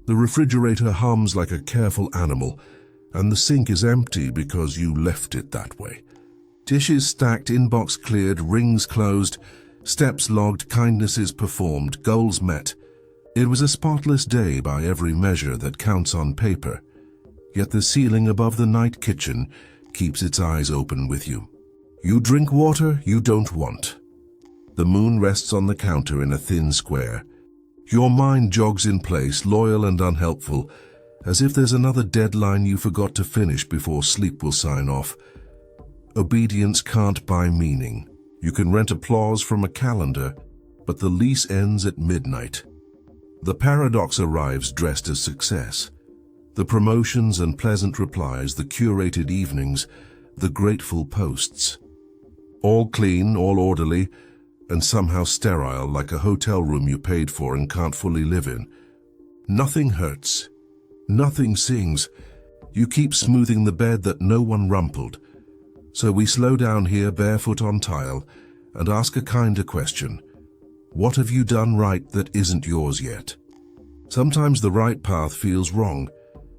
The refrigerator hums like a careful animal, and the sink is empty because you left it that way. Dishes stacked, inbox cleared, rings closed, steps logged, kindnesses performed, goals met. It was a spotless day by every measure that counts on paper, yet the ceiling above the night kitchen keeps its eyes open with you. You drink water you don't want. The moon rests on the counter in a thin square. Your mind jogs in place, loyal and unhelpful, as if there's another deadline you forgot to finish before sleep will sign off. Obedience can't buy meaning. You can rent applause from a calendar, but the lease ends at midnight. The paradox arrives dressed as success. The promotions and pleasant replies, the curated evenings, the grateful posts. All clean, all orderly, and somehow sterile, like a hotel room you paid for and can't fully live in. Nothing hurts. Nothing sings. You keep smoothing the bed that no one rumpled. So we slow down here, barefoot on tile, and ask a kinder question. What have you done right that isn't yours yet? Sometimes the right path feels wrong,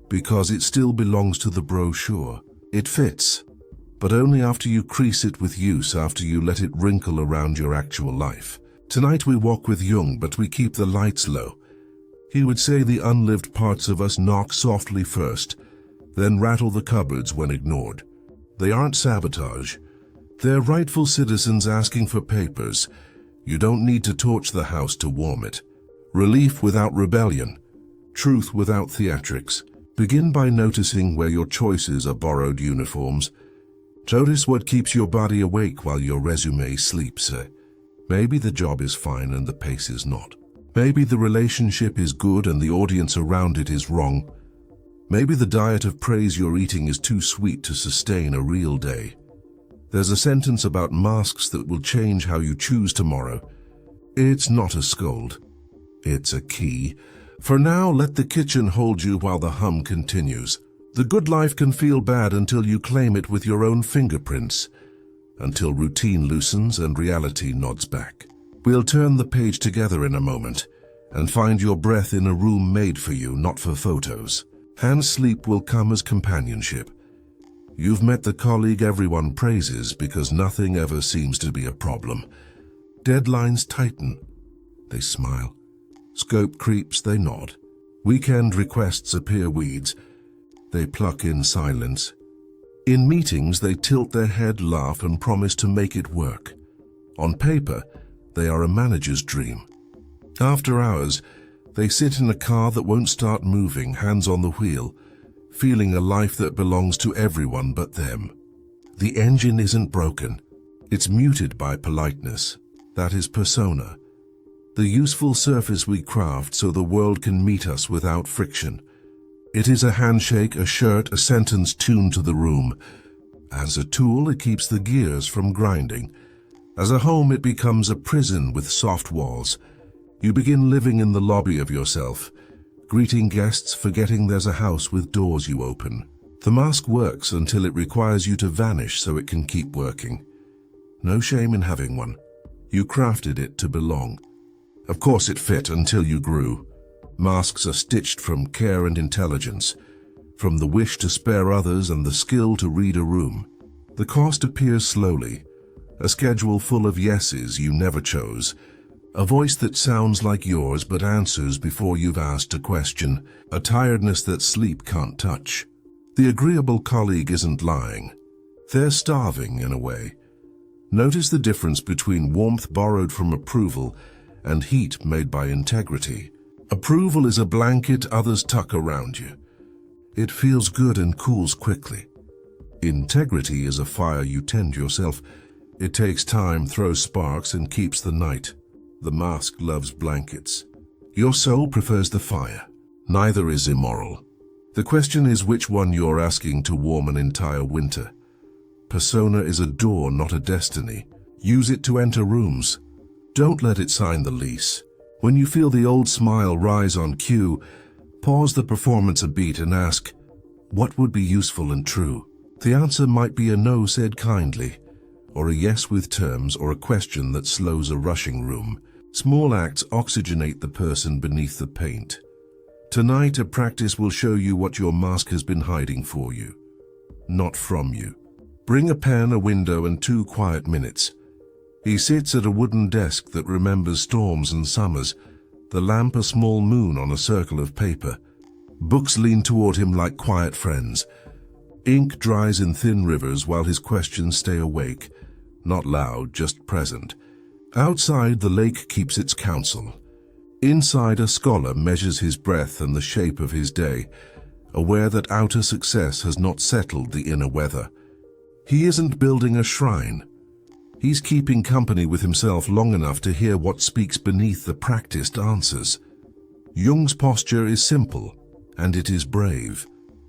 because it still belongs to the brochure. It fits, but only after you crease it with use, after you let it wrinkle around your actual life. Tonight we walk with Jung, but we keep the lights low. He would say the unlived parts of us knock softly first, then rattle the cupboards when ignored. They aren't sabotage. They're rightful citizens asking for papers. You don't need to torch the house to warm it. Relief without rebellion. Truth without theatrics. Begin by noticing where your choices are borrowed uniforms. Notice what keeps your body awake while your resume sleeps. Maybe the job is fine and the pace is not. Maybe the relationship is good and the audience around it is wrong. Maybe the diet of praise you're eating is too sweet to sustain a real day. There's a sentence about masks that will change how you choose tomorrow. It's not a scold. It's a key. For now, let the kitchen hold you while the hum continues. The good life can feel bad until you claim it with your own fingerprints, until routine loosens and reality nods back. We'll turn the page together in a moment and find your breath in a room made for you, not for photos. And sleep will come as companionship. You've met the colleague everyone praises because nothing ever seems to be a problem. Deadlines tighten. They smile. Scope creeps, they nod. Weekend requests appear weeds. They pluck in silence. In meetings, they tilt their head, laugh, and promise to make it work. On paper, they are a manager's dream. After hours, they sit in a car that won't start moving, hands on the wheel, feeling a life that belongs to everyone but them. The engine isn't broken. It's muted by politeness. That is persona. The useful surface we craft so the world can meet us without friction. It is a handshake, a shirt, a sentence tuned to the room. As a tool, it keeps the gears from grinding. As a home, it becomes a prison with soft walls. You begin living in the lobby of yourself, greeting guests, forgetting there's a house with doors you open. The mask works until it requires you to vanish so it can keep working. No shame in having one. You crafted it to belong. Of course it fit until you grew. Masks are stitched from care and intelligence, from the wish to spare others and the skill to read a room. The cost appears slowly, a schedule full of yeses you never chose, a voice that sounds like yours but answers before you've asked a question, a tiredness that sleep can't touch. The agreeable colleague isn't lying. They're starving in a way. Notice the difference between warmth borrowed from approval and heat made by integrity. Approval is a blanket others tuck around you. It feels good and cools quickly. Integrity is a fire you tend yourself. It takes time, throws sparks, and keeps the night. The mask loves blankets. Your soul prefers the fire. Neither is immoral. The question is which one you're asking to warm an entire winter. Persona is a door, not a destiny. Use it to enter rooms. Don't let it sign the lease. When you feel the old smile rise on cue, pause the performance a beat and ask, what would be useful and true? The answer might be a no said kindly, or a yes with terms, or a question that slows a rushing room. Small acts oxygenate the person beneath the paint. Tonight, a practice will show you what your mask has been hiding for you, not from you. Bring a pen, a window, and 2 quiet minutes. He sits at a wooden desk that remembers storms and summers, the lamp a small moon on a circle of paper. Books lean toward him like quiet friends. Ink dries in thin rivers while his questions stay awake, not loud, just present. Outside, the lake keeps its counsel. Inside, a scholar measures his breath and the shape of his day, aware that outer success has not settled the inner weather. He isn't building a shrine. He's keeping company with himself long enough to hear what speaks beneath the practiced answers. Jung's posture is simple, and it is brave.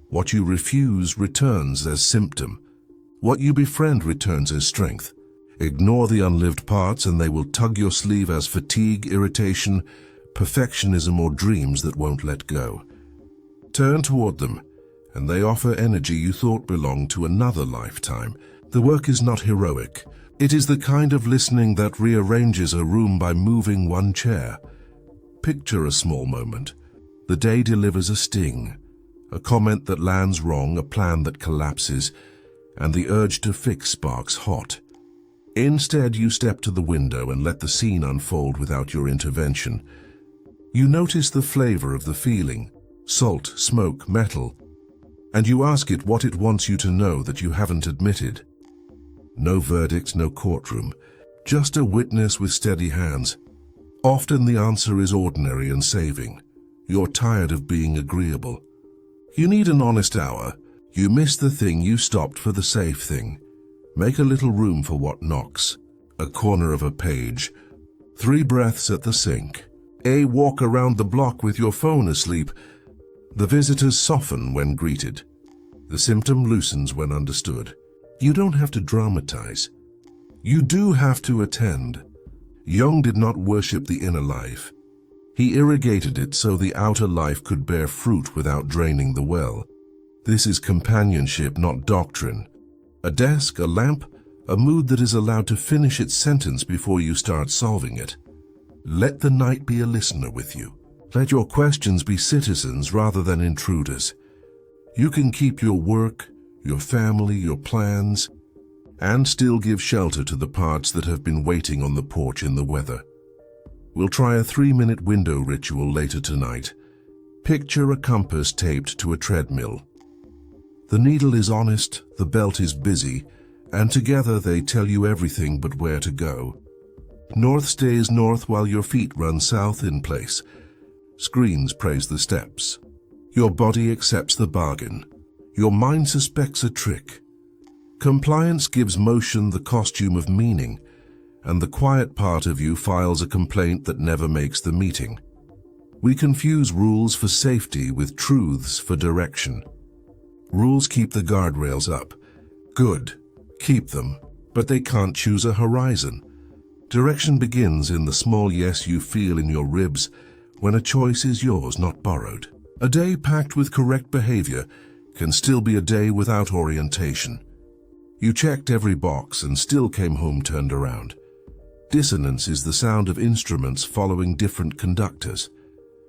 What you refuse returns as symptom. What you befriend returns as strength. Ignore the unlived parts and they will tug your sleeve as fatigue, irritation, perfectionism, or dreams that won't let go. Turn toward them, and they offer energy you thought belonged to another lifetime. The work is not heroic. It is the kind of listening that rearranges a room by moving one chair. Picture a small moment. The day delivers a sting, a comment that lands wrong, a plan that collapses, and the urge to fix sparks hot. Instead, you step to the window and let the scene unfold without your intervention. You notice the flavor of the feeling, salt, smoke, metal, and you ask it what it wants you to know that you haven't admitted. No verdict, no courtroom, just a witness with steady hands. Often the answer is ordinary and saving. You're tired of being agreeable. You need an honest hour. You miss the thing, you stopped for the safe thing. Make a little room for what knocks. A corner of a page. 3 breaths at the sink. A walk around the block with your phone asleep. The visitors soften when greeted. The symptom loosens when understood. You don't have to dramatize. You do have to attend. Jung did not worship the inner life. He irrigated it so the outer life could bear fruit without draining the well. This is companionship, not doctrine. A desk, a lamp, a mood that is allowed to finish its sentence before you start solving it. Let the night be a listener with you. Let your questions be citizens rather than intruders. You can keep your work, your family, your plans, and still give shelter to the parts that have been waiting on the porch in the weather. We'll try a 3-minute window ritual later tonight. Picture a compass taped to a treadmill. The needle is honest, the belt is busy, and together they tell you everything but where to go. North stays north while your feet run south in place. Screens praise the steps. Your body accepts the bargain. Your mind suspects a trick. Compliance gives motion the costume of meaning, and the quiet part of you files a complaint that never makes the meeting. We confuse rules for safety with truths for direction. Rules keep the guardrails up. Good, keep them, but they can't choose a horizon. Direction begins in the small yes you feel in your ribs when a choice is yours, not borrowed. A day packed with correct behavior can still be a day without orientation. You checked every box and still came home turned around. Dissonance is the sound of instruments following different conductors.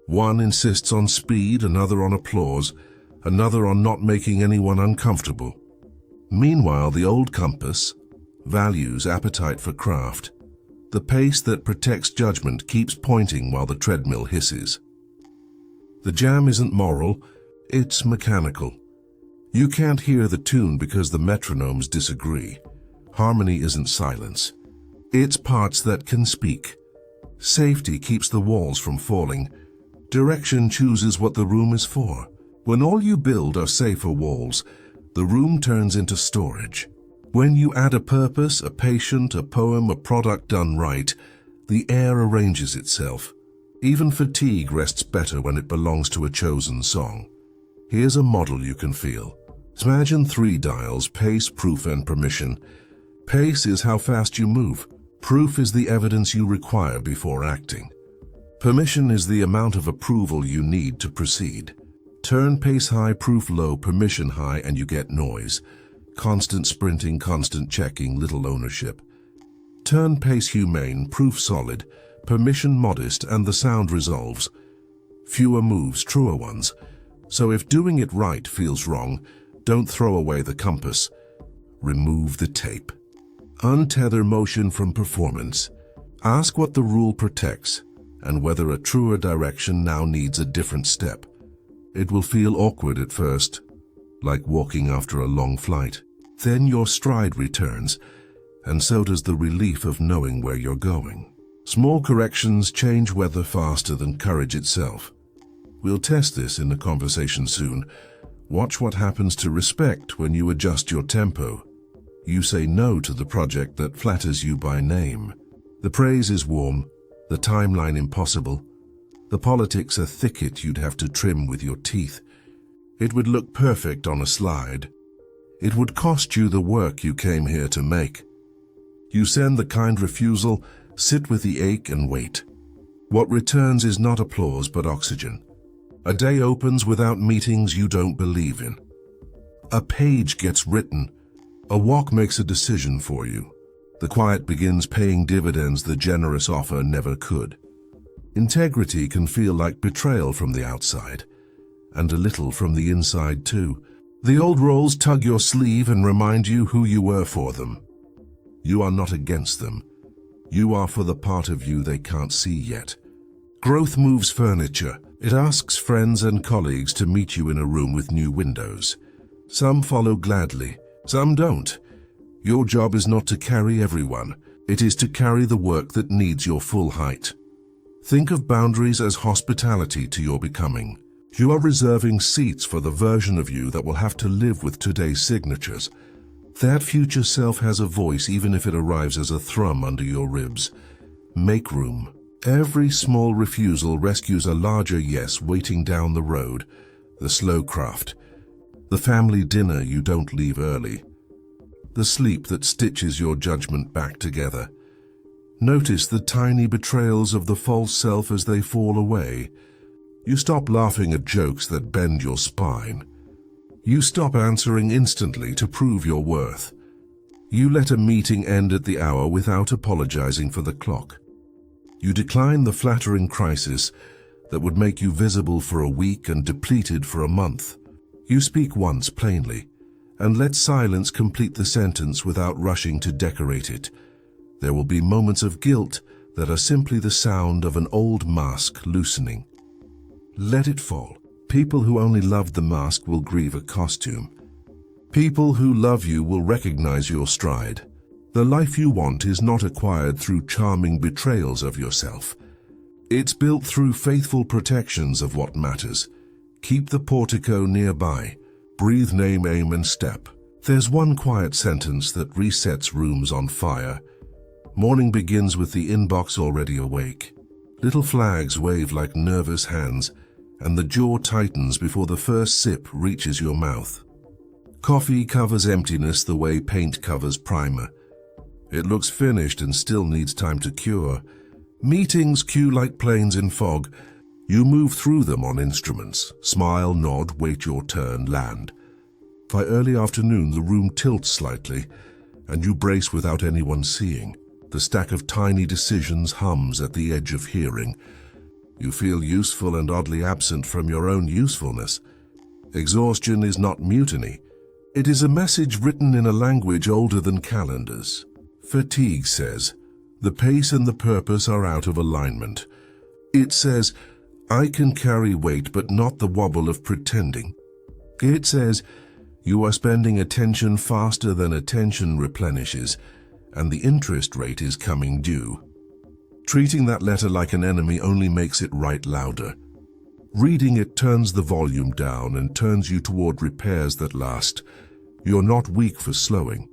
One insists on speed, another on applause, another on not making anyone uncomfortable. Meanwhile, the old compass, values, appetite for craft, the pace that protects judgment keeps pointing while the treadmill hisses. The jam isn't moral, it's mechanical. You can't hear the tune because the metronomes disagree. Harmony isn't silence. It's parts that can speak. Safety keeps the walls from falling. Direction chooses what the room is for. When all you build are safer walls, the room turns into storage. When you add a purpose, a patient, a poem, a product done right, the air arranges itself. Even fatigue rests better when it belongs to a chosen song. Here's a model you can feel. Imagine 3 dials, pace, proof, and permission. Pace is how fast you move. Proof is the evidence you require before acting. Permission is the amount of approval you need to proceed. Turn pace high, proof low, permission high, and you get noise. Constant sprinting, constant checking, little ownership. Turn pace humane, proof solid, permission modest, and the sound resolves. Fewer moves, truer ones. So if doing it right feels wrong, don't throw away the compass. Remove the tape. Untether motion from performance. Ask what the rule protects and whether a truer direction now needs a different step. It will feel awkward at first, like walking after a long flight. Then your stride returns, and so does the relief of knowing where you're going. Small corrections change weather faster than courage itself. We'll test this in the conversation soon. Watch what happens to respect when you adjust your tempo. You say no to the project that flatters you by name. The praise is warm, the timeline impossible. The politics a thicket you'd have to trim with your teeth. It would look perfect on a slide. It would cost you the work you came here to make. You send the kind refusal, sit with the ache and wait. What returns is not applause but oxygen. A day opens without meetings you don't believe in. A page gets written. A walk makes a decision for you. The quiet begins paying dividends the generous offer never could. Integrity can feel like betrayal from the outside, and a little from the inside too. The old roles tug your sleeve and remind you who you were for them. You are not against them. You are for the part of you they can't see yet. Growth moves furniture. It asks friends and colleagues to meet you in a room with new windows. Some follow gladly, some don't. Your job is not to carry everyone. It is to carry the work that needs your full height. Think of boundaries as hospitality to your becoming. You are reserving seats for the version of you that will have to live with today's signatures. That future self has a voice even if it arrives as a thrum under your ribs. Make room. Every small refusal rescues a larger yes waiting down the road. The slow craft. The family dinner you don't leave early. The sleep that stitches your judgment back together. Notice the tiny betrayals of the false self as they fall away. You stop laughing at jokes that bend your spine. You stop answering instantly to prove your worth. You let a meeting end at the hour without apologizing for the clock. You decline the flattering crisis that would make you visible for a week and depleted for a month. You speak once plainly, and let silence complete the sentence without rushing to decorate it. There will be moments of guilt that are simply the sound of an old mask loosening. Let it fall. People who only love the mask will grieve a costume. People who love you will recognize your stride. The life you want is not acquired through charming betrayals of yourself. It's built through faithful protections of what matters. Keep the portico nearby. Breathe, name, aim, and step. There's one quiet sentence that resets rooms on fire. Morning begins with the inbox already awake. Little flags wave like nervous hands, and the jaw tightens before the first sip reaches your mouth. Coffee covers emptiness the way paint covers primer. It looks finished and still needs time to cure. Meetings queue like planes in fog. You move through them on instruments. Smile, nod, wait your turn, land. By early afternoon, the room tilts slightly, and you brace without anyone seeing. The stack of tiny decisions hums at the edge of hearing. You feel useful and oddly absent from your own usefulness. Exhaustion is not mutiny. It is a message written in a language older than calendars. Fatigue says, the pace and the purpose are out of alignment. It says, I can carry weight but not the wobble of pretending. It says, you are spending attention faster than attention replenishes, and the interest rate is coming due. Treating that letter like an enemy only makes it write louder. Reading it turns the volume down and turns you toward repairs that last. You're not weak for slowing.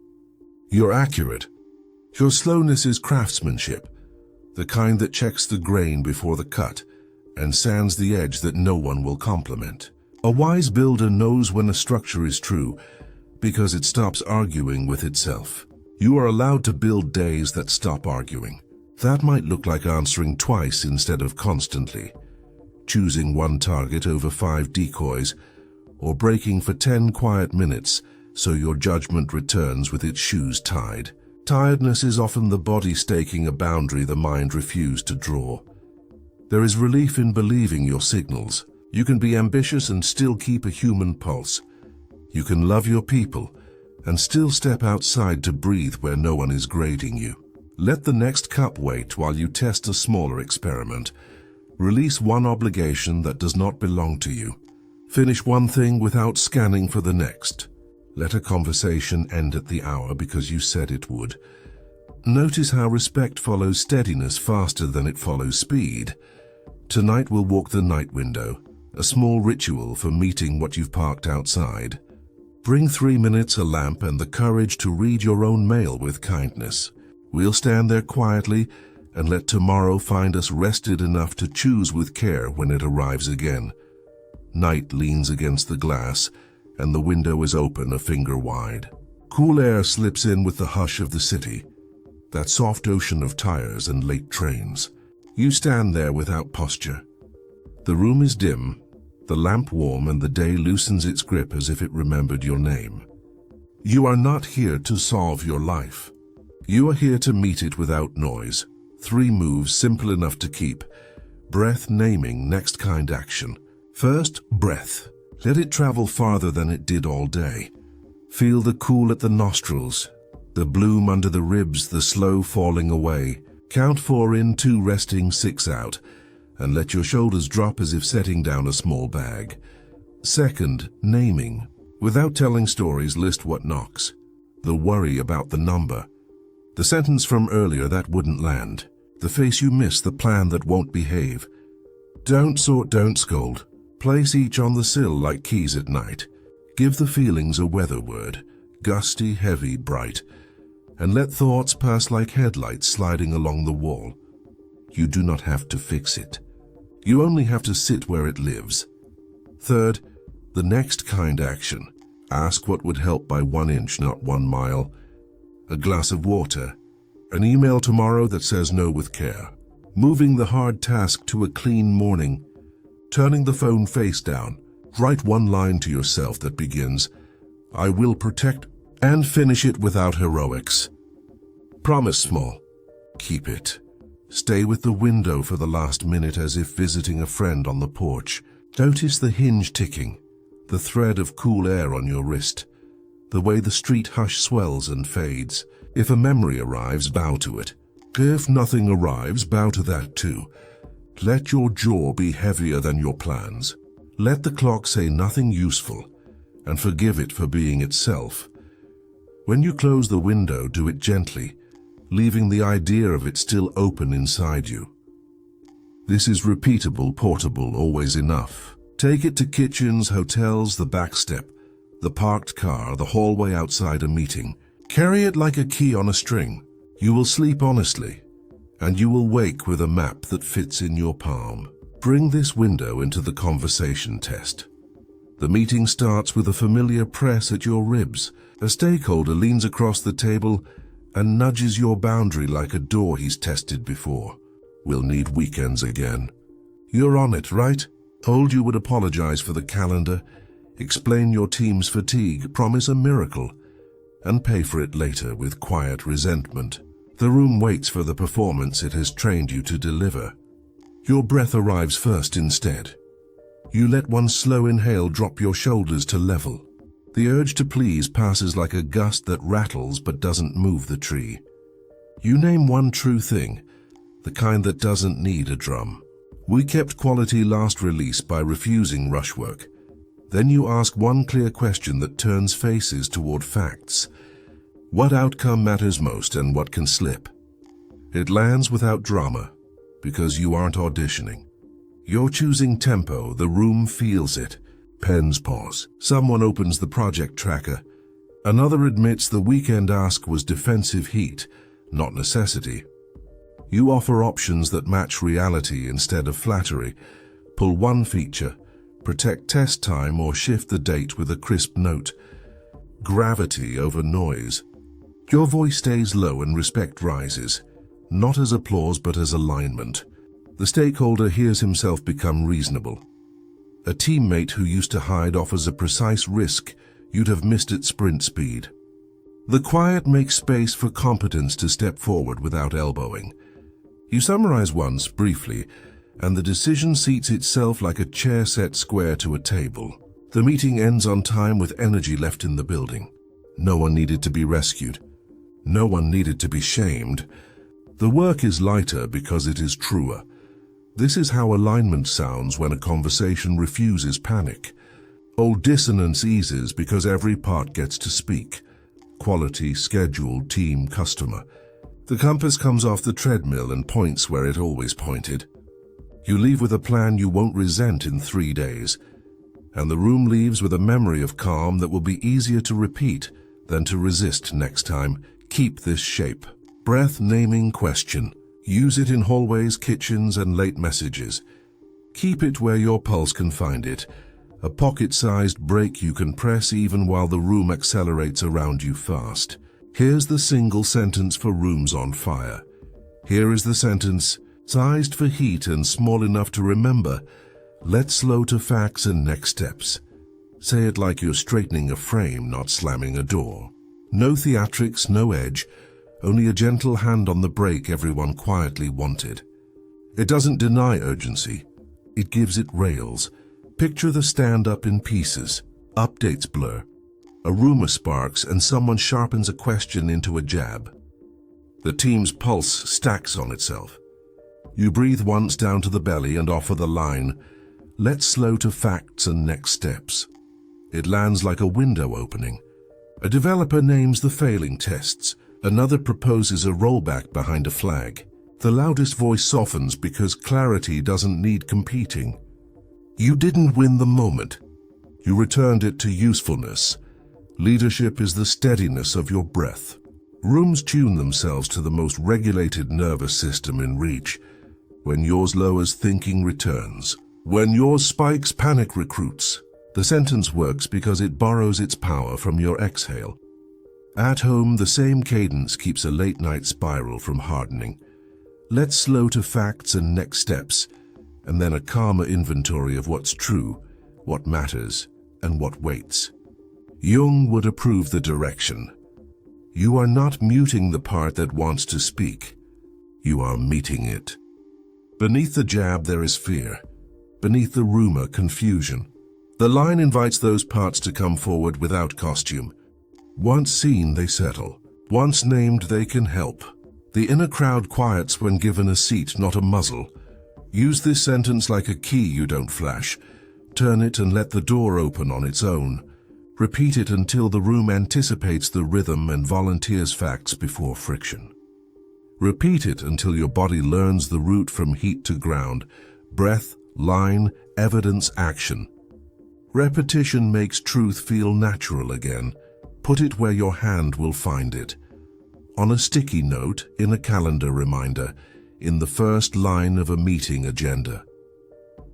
You're accurate. Your slowness is craftsmanship, the kind that checks the grain before the cut and sands the edge that no one will compliment. A wise builder knows when a structure is true because it stops arguing with itself. You are allowed to build days that stop arguing. That might look like answering twice instead of constantly, choosing one target over 5 decoys, or breaking for 10 quiet minutes so your judgment returns with its shoes tied. Tiredness is often the body staking a boundary the mind refused to draw. There is relief in believing your signals. You can be ambitious and still keep a human pulse. You can love your people and still step outside to breathe where no one is grading you. Let the next cup wait while you test a smaller experiment. Release one obligation that does not belong to you. Finish one thing without scanning for the next. Let a conversation end at the hour because you said it would. Notice how respect follows steadiness faster than it follows speed. Tonight we'll walk the night window, a small ritual for meeting what you've parked outside. Bring 3 minutes, a lamp, and the courage to read your own mail with kindness. We'll stand there quietly and let tomorrow find us rested enough to choose with care when it arrives again. Night leans against the glass, and the window is open a finger wide. Cool air slips in with the hush of the city, that soft ocean of tires and late trains. You stand there without posture. The room is dim, the lamp warm, and the day loosens its grip as if it remembered your name. You are not here to solve your life. You are here to meet it without noise. 3 moves simple enough to keep. Breath, naming, next kind action. First, breath. Let it travel farther than it did all day. Feel the cool at the nostrils, the bloom under the ribs, the slow falling away. Count 4 in, 2 resting, 6 out, and let your shoulders drop as if setting down a small bag. Second, naming. Without telling stories, list what knocks. The worry about the number. The sentence from earlier that wouldn't land. The face you miss, the plan that won't behave. Don't sort, don't scold. Place each on the sill like keys at night. Give the feelings a weather word, gusty, heavy, bright, and let thoughts pass like headlights sliding along the wall. You do not have to fix it. You only have to sit where it lives. Third, the next kind action. Ask what would help by 1 inch, not 1 mile. A glass of water. An email tomorrow that says no with care. Moving the hard task to a clean morning. Turning the phone face down. Write 1 line to yourself that begins, "I will protect," and finish it without heroics. Promise small. Keep it. Stay with the window for the last minute as if visiting a friend on the porch. Notice the hinge ticking, the thread of cool air on your wrist, the way the street hush swells and fades. If a memory arrives, bow to it. If nothing arrives, bow to that too. Let your jaw be heavier than your plans. Let the clock say nothing useful, and forgive it for being itself. When you close the window, do it gently, leaving the idea of it still open inside you. This is repeatable, portable, always enough. Take it to kitchens, hotels, the back step, the parked car, the hallway outside a meeting. Carry it like a key on a string. You will sleep honestly, and you will wake with a map that fits in your palm. Bring this window into the conversation test. The meeting starts with a familiar press at your ribs. A stakeholder leans across the table and nudges your boundary like a door he's tested before. We'll need weekends again. You're on it, right? Told you would apologize for the calendar, explain your team's fatigue, promise a miracle, and pay for it later with quiet resentment. The room waits for the performance it has trained you to deliver. Your breath arrives first instead. You let one slow inhale drop your shoulders to level. The urge to please passes like a gust that rattles but doesn't move the tree. You name one true thing, the kind that doesn't need a drum. We kept quality last release by refusing rush work. Then you ask one clear question that turns faces toward facts. What outcome matters most and what can slip? It lands without drama, because you aren't auditioning. You're choosing tempo, the room feels it. Pens pause. Someone opens the project tracker. Another admits the weekend ask was defensive heat, not necessity. You offer options that match reality instead of flattery. Pull one feature, protect test time, or shift the date with a crisp note. Gravity over noise. Your voice stays low and respect rises, not as applause but as alignment. The stakeholder hears himself become reasonable. A teammate who used to hide offers a precise risk you'd have missed at sprint speed. The quiet makes space for competence to step forward without elbowing. You summarize once, briefly, and the decision seats itself like a chair set square to a table. The meeting ends on time with energy left in the building. No one needed to be rescued. No one needed to be shamed. The work is lighter because it is truer. This is how alignment sounds when a conversation refuses panic. Old dissonance eases because every part gets to speak. Quality, schedule, team, customer. The compass comes off the treadmill and points where it always pointed. You leave with a plan you won't resent in 3 days, and the room leaves with a memory of calm that will be easier to repeat than to resist next time. Keep this shape. Breath naming question. Use it in hallways, kitchens, and late messages. Keep it where your pulse can find it. A pocket-sized brake you can press even while the room accelerates around you fast. Here's the single sentence for rooms on fire. Here is the sentence, sized for heat and small enough to remember. Let's slow to facts and next steps. Say it like you're straightening a frame, not slamming a door. No theatrics, no edge, only a gentle hand on the brake everyone quietly wanted. It doesn't deny urgency. It gives it rails. Picture the stand-up in pieces. Updates blur. A rumor sparks and someone sharpens a question into a jab. The team's pulse stacks on itself. You breathe once down to the belly and offer the line, let's slow to facts and next steps. It lands like a window opening. A developer names the failing tests. Another proposes a rollback behind a flag. The loudest voice softens because clarity doesn't need competing. You didn't win the moment. You returned it to usefulness. Leadership is the steadiness of your breath. Rooms tune themselves to the most regulated nervous system in reach. When yours lowers, thinking returns. When yours spikes, panic recruits. The sentence works because it borrows its power from your exhale. At home, the same cadence keeps a late-night spiral from hardening. Let's slow to facts and next steps, and then a calmer inventory of what's true, what matters, and what waits. Jung would approve the direction. You are not muting the part that wants to speak. You are meeting it. Beneath the jab there is fear. Beneath the rumor, confusion. The line invites those parts to come forward without costume. Once seen, they settle. Once named, they can help. The inner crowd quiets when given a seat, not a muzzle. Use this sentence like a key you don't flash. Turn it and let the door open on its own. Repeat it until the room anticipates the rhythm and volunteers facts before friction. Repeat it until your body learns the route from heat to ground. Breath, line, evidence, action. Repetition makes truth feel natural again. Put it where your hand will find it. On a sticky note, in a calendar reminder, in the first line of a meeting agenda.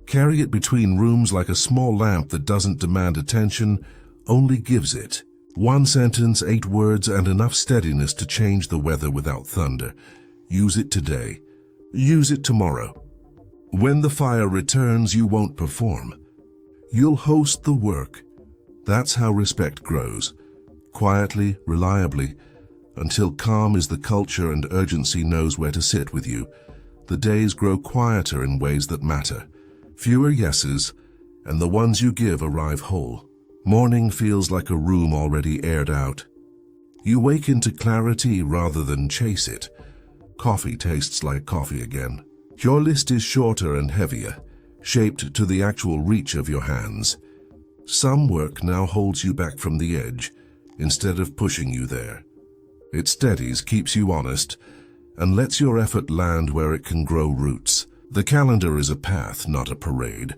Carry it between rooms like a small lamp that doesn't demand attention, only gives it. 1 sentence, 8 words, and enough steadiness to change the weather without thunder. Use it today. Use it tomorrow. When the fire returns, you won't perform. You'll host the work. That's how respect grows. Quietly, reliably, until calm is the culture and urgency knows where to sit with you. The days grow quieter in ways that matter. Fewer yeses, and the ones you give arrive whole. Morning feels like a room already aired out. You wake into clarity rather than chase it. Coffee tastes like coffee again. Your list is shorter and heavier, shaped to the actual reach of your hands. Some work now holds you back from the edge, instead of pushing you there. It steadies, keeps you honest, and lets your effort land where it can grow roots. The calendar is a path, not a parade.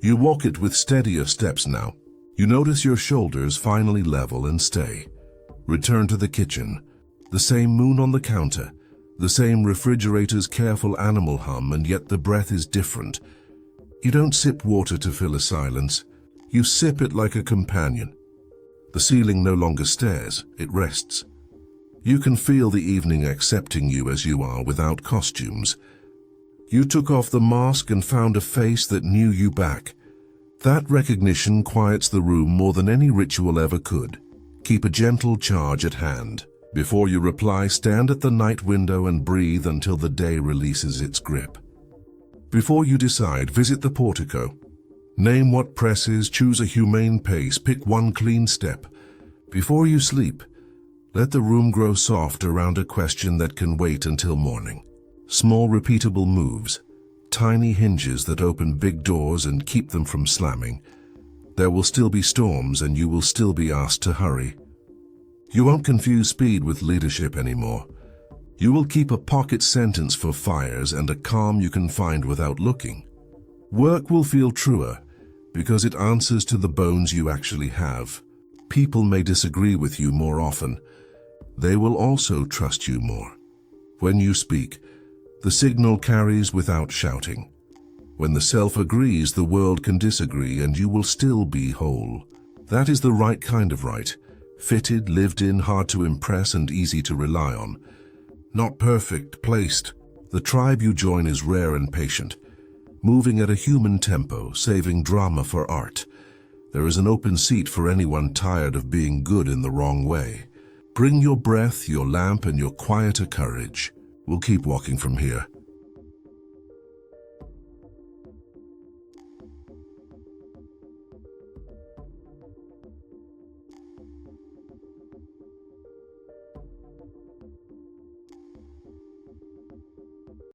You walk it with steadier steps now. You notice your shoulders finally level and stay. Return to the kitchen. The same moon on the counter, the same refrigerator's careful animal hum, and yet the breath is different. You don't sip water to fill a silence. You sip it like a companion. The ceiling no longer stares, it rests. You can feel the evening accepting you as you are without costumes. You took off the mask and found a face that knew you back. That recognition quiets the room more than any ritual ever could. Keep a gentle charge at hand. Before you reply, stand at the night window and breathe until the day releases its grip. Before you decide, visit the portico. Name what presses, choose a humane pace, pick one clean step. Before you sleep, let the room grow soft around a question that can wait until morning. Small repeatable moves, tiny hinges that open big doors and keep them from slamming. There will still be storms and you will still be asked to hurry. You won't confuse speed with leadership anymore. You will keep a pocket sentence for fires and a calm you can find without looking. Work will feel truer because it answers to the bones you actually have. People may disagree with you more often. They will also trust you more. When you speak, the signal carries without shouting. When the self agrees, the world can disagree and you will still be whole. That is the right kind of right. Fitted, lived in, hard to impress and easy to rely on. Not perfect, placed. The tribe you join is rare and patient, moving at a human tempo, saving drama for art. There is an open seat for anyone tired of being good in the wrong way. Bring your breath, your lamp, and your quieter courage. We'll keep walking from here.